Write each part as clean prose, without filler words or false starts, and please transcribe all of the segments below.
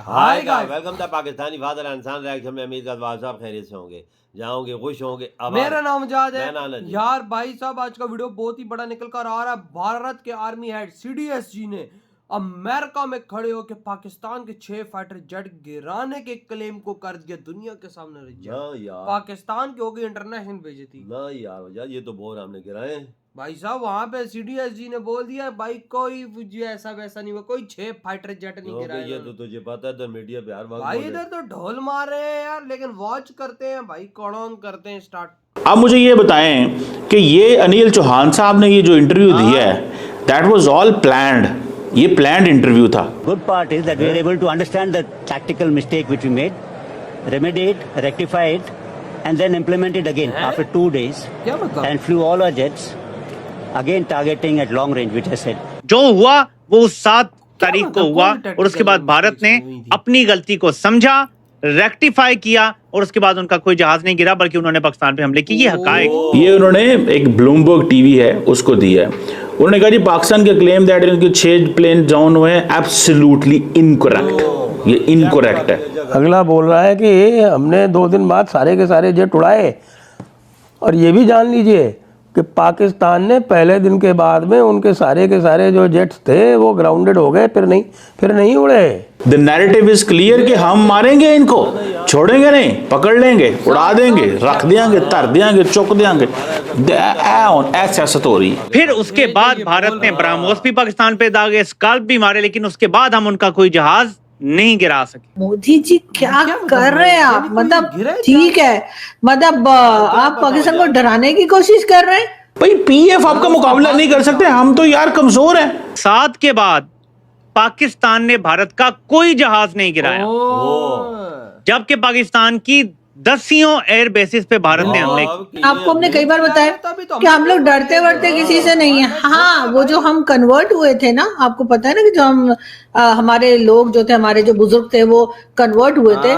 Hi guys, welcome to Pakistani father इंसान reaction में। उम्मीद करता हूं आप सब खैरियत से होंगे, जाओगे खुश होंगे। मेरा नाम जाद है जी। यार भाई साहब, आज का वीडियो बहुत ही बड़ा निकल कर आ रहा है। भारत के आर्मी हेड सीडीएस जी ने अमेरिका में खड़े होकर पाकिस्तान के 6 फाइटर जेट गिराने के क्लेम को कर दिया दुनिया के सामने रिजेक्ट। पाकिस्तान की होगी इंटरनेशनल बेइज्जती। ना यार ये तो बहुत हमने गिराए हैं भाई साहब। वहां पे सीडीएस जी ने बोल दिया भाई कोई ऐसा वैसा नहीं हुआ, कोई 6 फाइटर जेट नहीं गिराए। ये तो तुझे पता है, तो मीडिया पे हर वक्त भाई इधर तो ढोल मार रहे हैं यार, लेकिन वॉच करते हैं भाई, कौन ऑन करते हैं स्टार्ट। आप मुझे ये बताएं कि ये अनिल चौहान साहब ने ये जो इंटरव्यू दिया है, दैट वाज ऑल प्लान्ड। ये प्लान्ड इंटरव्यू था। Good part is that we are able to understand the tactical mistake which we made, remedy it, rectify it, and then implement it again after 2 days, क्या मतलब? and flew all our jets again targeting at long range, which I said. जो हुआ वो 7 तारीख को हुआ और उसके बाद भारत ने अपनी गलती को समझा, रेक्टिफाई किया और उसके बाद उनका कोई जहाज नहीं गिरा, बल्कि उन्होंने पाकिस्तान पे हमले किए। ये हकायक। ये उन्होंने एक ब्लूमबर्ग टीवी है उसको दिया है। उन्होंने कहा जी पाकिस्तान के क्लेम दैट उनके 6 प्लेन डाउन हुए हैं एब्सोल्युटली इनकरेक्ट। ये इनकरेक्ट है। अगला बोल रहा है कि हमने 2 दिन बाद सारे के सारे जेट उड़ाए, और ये भी जान लीजिए कि पाकिस्तान ने पहले दिन के बाद में उनके सारे के सारे जो जेट्स थे वो ग्राउंडेड हो गए, फिर नहीं उड़े। द नैरेटिव इज क्लियर कि हम मारेंगे इनको, छोड़ेंगे नहीं, पकड़ लेंगे, उड़ा देंगे, रख देंगे, तर देंगे, चुक देंगे। ऐसा हो रही। फिर उसके बाद भारत ने ब्रह्मोस भी पाकिस्तान पे दागे, स्काल्प भी मारे, लेकिन उसके बाद हम उनका कोई जहाज नहीं गिरा सके। मोदी जी क्या कर रहे हैं आप? मतलब ठीक है, मतलब आप पाकिस्तान को डराने की कोशिश कर रहे हैं। भाई पीएफ आपका मुकाबला नहीं कर सकते, हम तो यार कमजोर हैं। 7 के बाद पाकिस्तान ने भारत का कोई जहाज नहीं गिराया, जबकि पाकिस्तान की 10 एयर बेसिस पे भारत ने हमले किए। आपको हमने कई बार बताया कि हम लोग डरते वरते किसी से नहीं है। हाँ, वो जो हम कन्वर्ट हुए थे ना, आपको पता है ना कि जो हम हमारे लोग जो थे, हमारे जो बुजुर्ग थे, वो कन्वर्ट हुए थे।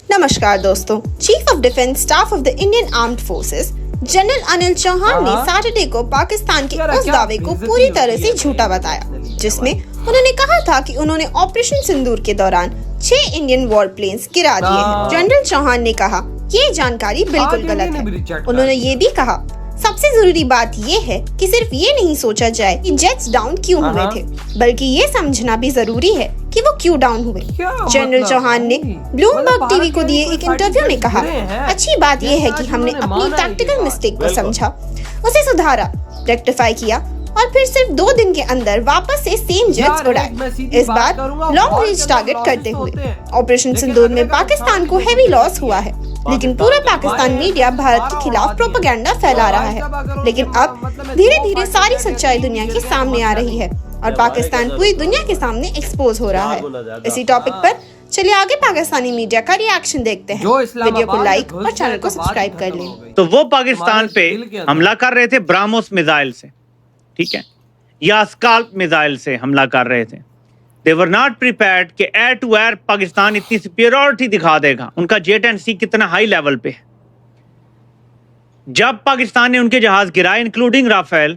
नमस्कार दोस्तों, chief of defence staff of the Indian armed forces general Anil Chauhan ने सैटरडे को पाकिस्तान के उस दावे को पूरी तरह से झूठा बताया, जिसमें उन्होंने कहा था कि उन्होंने ऑपरेशन सिंदूर के दौरान 6 इंडियन वॉर प्लेन्स गिरा दिए हैं। जनरल चौहान ने कहा ये जानकारी बिल्कुल गलत है। उन्होंने ये भी कहा सबसे जरूरी बात ये है कि सिर्फ ये नहीं सोचा जाए कि जेट्स डाउन क्यों हुए थे, बल्कि ये समझना भी जरूरी है कि वो क्यों डाउन हुए। जनरल चौहान ने ब्लूमबर्ग टीवी को दिए एक इंटरव्यू में कहा अच्छी बात ये है कि हमने अपनी टैक्टिकल मिस्टेक को समझा, उसे सुधारा, रेक्टिफाई किया और फिर सिर्फ 2 दिन के अंदर वापस से सेम जेट्स उड़ाए, इस बार लॉन्ग रेंज टारगेट करते हुए। ऑपरेशन सिंदूर में पाकिस्तान को हेवी लॉस हुआ है, लेकिन पूरा पाकिस्तान मीडिया भारत के खिलाफ प्रोपेगेंडा फैला रहा है। लेकिन अब धीरे धीरे सारी सच्चाई दुनिया के सामने आ रही है और पाकिस्तान पूरी दुनिया के सामने एक्सपोज हो रहा है। इसी टॉपिक पर चलिए आगे पाकिस्तानी मीडिया का रिएक्शन देखते हैं। वीडियो को लाइक और चैनल को सब्सक्राइब कर लें। तो वो पाकिस्तान पे हमला कर रहे थे ब्रह्मोस मिसाइल से, ठीक है, या स्काल्प मिसाइल से हमला कर रहे थे। They were not prepared कि एयर टू एयर पाकिस्तान इतनी सुपीरियरिटी दिखा देगा। उनका जेट एंड सी कितना हाई लेवल पे है। जब पाकिस्तान ने उनके जहाज गिराए इंक्लूडिंग राफेल,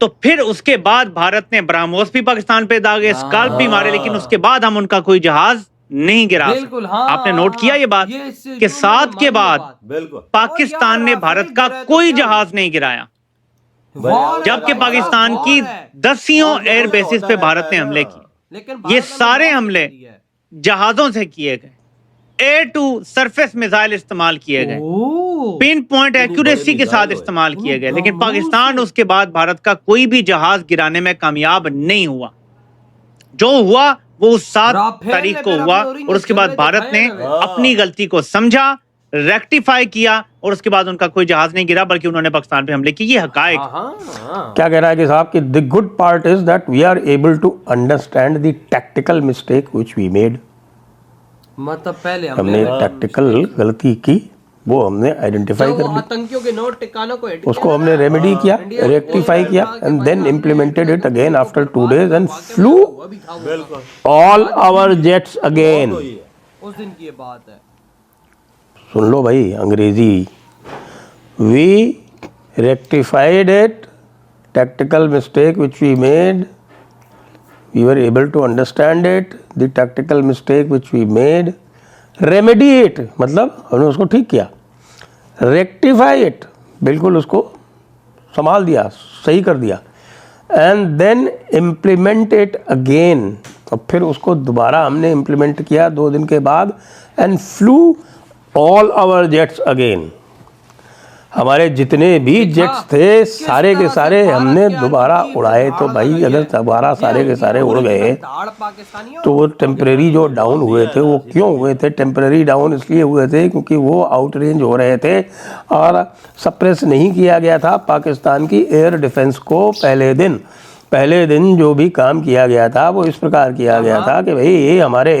तो फिर उसके बाद भारत ने ब्रह्मोस भी पाकिस्तान पे दागे, स्काल्प भी मारे, लेकिन उसके बाद हम उनका कोई जहाज नहीं गिरा सके। आपने नोट किया ये बात कि 7 के बाद पाकिस्तान ने भारत का कोई जहाज नहीं गिराया, जबकि पाकिस्तान की 10 एयर बेसिस पे भारत ने हमले किए। ये सारे हमले जहाजों से किए गए, एयर टू सरफेस मिसाइल इस्तेमाल किए गए, पिन पॉइंट एक्यूरेसी के साथ इस्तेमाल किए गए, लेकिन पाकिस्तान उसके बाद भारत का कोई भी जहाज गिराने में कामयाब नहीं हुआ। जो हुआ वो 7 तारीख को हुआ और उसके बाद भारत ने अपनी गलती को समझा, रेक्टिफाई किया और उसके बाद उनका कोई जहाज नहीं गिरा, बल्कि उन्होंने पाकिस्तान पे हमले किए। ये हकायक। क्या कह रहा है कि साहब कि the good part is that we are able to understand the tactical mistake which we made. मतलब पहले हमने टैक्टिकल गलती की, वो हमने आइडेंटिफाई कर ली, आतंकियों के नोट ठिकानों को उसको हमने रेमेडी किया, रेक्टिफाई किया, and then implemented it again after 2 days and flew all our jets again. उस दिन की बात है। सुन लो भाई अंग्रेजी। We rectified it, tactical mistake which we made, we were able to understand it, the tactical mistake which we made, remediate मतलब हमने उसको ठीक किया, rectify it बिल्कुल उसको संभाल दिया, सही कर दिया, and then implement it again, और फिर उसको दोबारा हमने implement किया 2 दिन के बाद, and flew all our jets again. हमारे जितने भी जेट्स थे सारे के सारे हमने दोबारा उड़ाए. तो भाई अगर दोबारा सारे के सारे उड़ गए तो वो टेम्परेरी जो डाउन हुए थे वो क्यों हुए थे? टेम्परेरी डाउन इसलिए हुए थे क्योंकि वो आउट रेंज हो रहे थे और सप्रेस नहीं किया गया था पाकिस्तान की एयर डिफेंस को. पहले दिन जो भी काम किया गया था वो इस प्रकार किया गया था कि भाई ये हमारे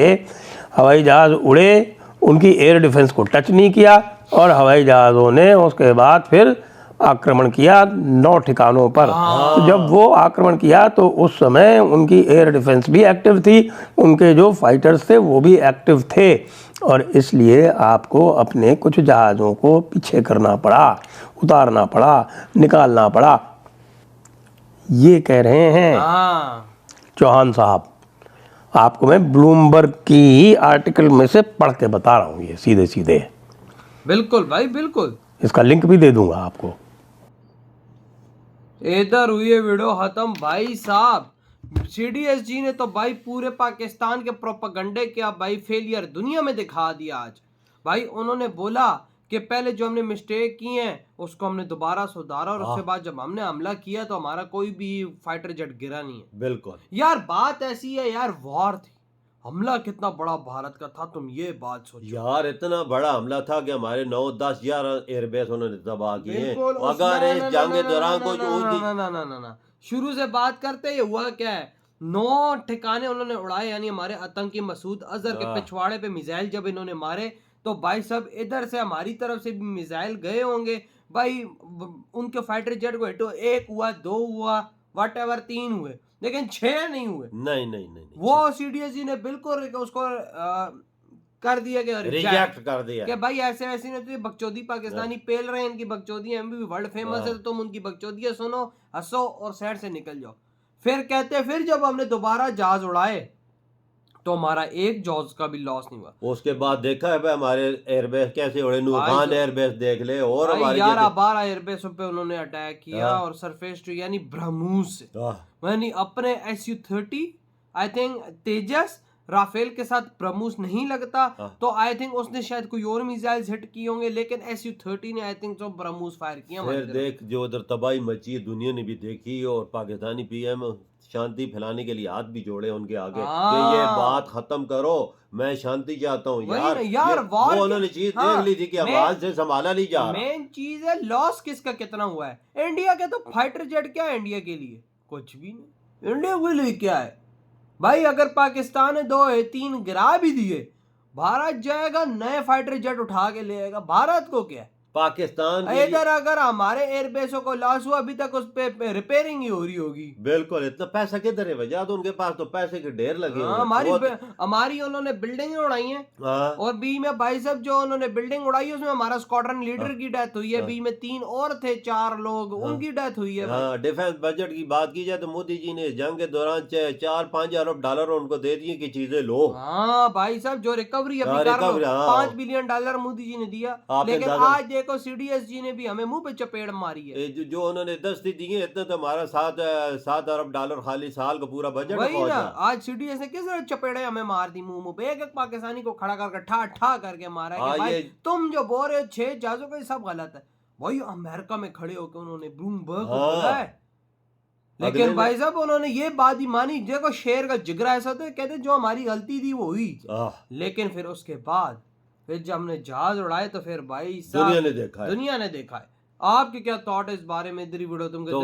हवाई जहाज़ उड़े, उनकी एयर डिफेंस को टच नहीं किया और हवाई जहाज़ों ने उसके बाद फिर आक्रमण किया 9 ठिकानों पर. तो जब वो आक्रमण किया तो उस समय उनकी एयर डिफेंस भी एक्टिव थी, उनके जो फाइटर्स थे वो भी एक्टिव थे और इसलिए आपको अपने कुछ जहाज़ों को पीछे करना पड़ा, उतारना पड़ा, निकालना पड़ा. ये कह रहे हैं चौहान साहब. आपको मैं ब्लूमबर्ग की ही आर्टिकल में से पढ़ के बता रहा हूँ ये सीधे सीधे. बिल्कुल भाई बिल्कुल, इसका लिंक भी दे दूंगा आपको. इधर हुई है वीडियो खत्म भाई साहब. सीडीएसजी ने तो भाई पूरे पाकिस्तान के प्रोपेगेंडे के भाई फेलियर दुनिया में दिखा दिया आज. भाई उन्होंने बोला कि पहले जो हमने मिस्टेक की हैं उसको हमने दोबारा सुधारा और उसके बाद जब हमने हमला किया तो हमारा कोई भी फाइटर जेट गिरा नहीं है. बिल्कुल यार बात ऐसी है यार, वॉर थी, हमला कितना बड़ा भारत का था, तुम ये बात सोचो यार. इतना बड़ा हमला था कि हमारे 9, 10, 11 एयरबेस उन्होंने तबाह किए. बिल्कुल. अगर इस जंग के दौरान कुछ ना शुरू से बात करते ये हुआ क्या है. 9 ठिकाने उन्होंने उड़ाए, यानी हमारे आतंकी मसूद अजहर के पिछवाड़े पे मिसाइल जब इन्होंने मारे तो भाई सब इधर से हमारी तरफ से भी मिसाइल गए होंगे भाई. उनके फाइटर जेट को हिट 1 हुआ, 2 हुआ, वट एवर 3 हुए, लेकिन 6 नहीं हुए. नहीं. वो सीडीएसजी ने बिल्कुल उसको कर दिया कि रिजेक्ट कर दिया कि भाई ऐसे वैसे नहीं. तो बकचोदी पाकिस्तानी पेल रहे हैं, इनकी बकचोदी हम भी वर्ल्ड फेमस है तो तुम उनकी बकचोदियां सुनो, हंसो और साइड से निकल जाओ. फिर कहते फिर जब हमने दोबारा जहाज उड़ाए तो हमारा एक जहाज का भी लॉस नहीं हुआ. उसके बाद देखा है भाई हमारे एयरबेस कैसे उड़े. नूरखान एयरबेस देख ले. और हमारे 11-12 एयरबेसों पे उन्होंने अटैक किया और सरफेस टू यानी ब्रह्मोस से यानी अपने SU-30 I think Tejas Rafale के साथ ब्रह्मोस नहीं लगता तो आई थिंक उसने शायद कोई और मिसाइल्स हिट किए होंगे, लेकिन SU-30 ने आई थिंक तो ब्रह्मोस फायर किया. फिर देख जो उधर तबाही मची दुनिया ने भी देखी और पाकिस्तानी पीएम शांति फैलाने के लिए हाथ भी जोड़े उनके आगे कि ये बात खत्म करो, मैं शांति चाहता हूँ. यार वो उन्होंने चीज देख ली थी कि आवाज से संभाला नहीं जा रहा. मेन चीज है लॉस किसका कितना हुआ है. इंडिया के तो फाइटर जेट क्या है इंडिया के लिए? कुछ भी नहीं. इंडिया के लिए क्या है भाई? अगर पाकिस्तान ने 2-3 गिरा भी दिए, भारत जाएगा नए फाइटर जेट उठा के ले आएगा. भारत को क्या है? पाकिस्तान इधर अगर हमारे एयरबेसों को लॉस हुआ अभी तक उस पे रिपेयरिंग ही हो रही होगी. बिल्कुल. इतना पैसा किधर है वजह तो उनके पास तो पैसे के ढेर लगे हैं. हमारी उन्होंने बिल्डिंग उड़ाई है और बी में भाई साहब जो उन्होंने बिल्डिंग उड़ाई है उसमें हमारा स्क्वाड्रन लीडर की डेथ हुई है. बी में 3 और थे, 4 लोग उनकी डेथ हुई है. डिफेंस बजट की बात की जाए तो मोदी जी ने जंग के दौरान 4-5 अरब डॉलर उनको दे दिए कि चीजें लो. हाँ भाई साहब जो रिकवरी अभी 5 बिलियन डॉलर मोदी जी ने दिया, लेकिन आज देखो सीडीएसजी ने भी हमें मुंह पे चपेड़ मारी है. जो उन्होंने 10 दिए इतने तो हमारा 7 अरब डॉलर खाली साल का पूरा बजट वही ना. आज सीडीएस ने किस तरह चपेड़े हमें मार दी मुंह पे. एक पाकिस्तानी को खड़ा करके ठा करके मारा है कि भाई तुम जो बोल रहे हो 6 जहाजों का सब गलत है. भाई अमेरिका में खड़े होकर उन्होंने ब्लूमबर्ग को बोला है, लेकिन भाई साहब उन्होंने ये बात ही मानी. देखो शेर का जिगरा ऐसा तो कहते जो हमारी गलती थी वो हुई, लेकिन फिर उसके बाद फिर जब हमने जहाज उड़ाए तो फिर भाई साहब दुनिया ने देखा है. आपके क्या थॉट है इस बारे में? इधर वीडियो तुमको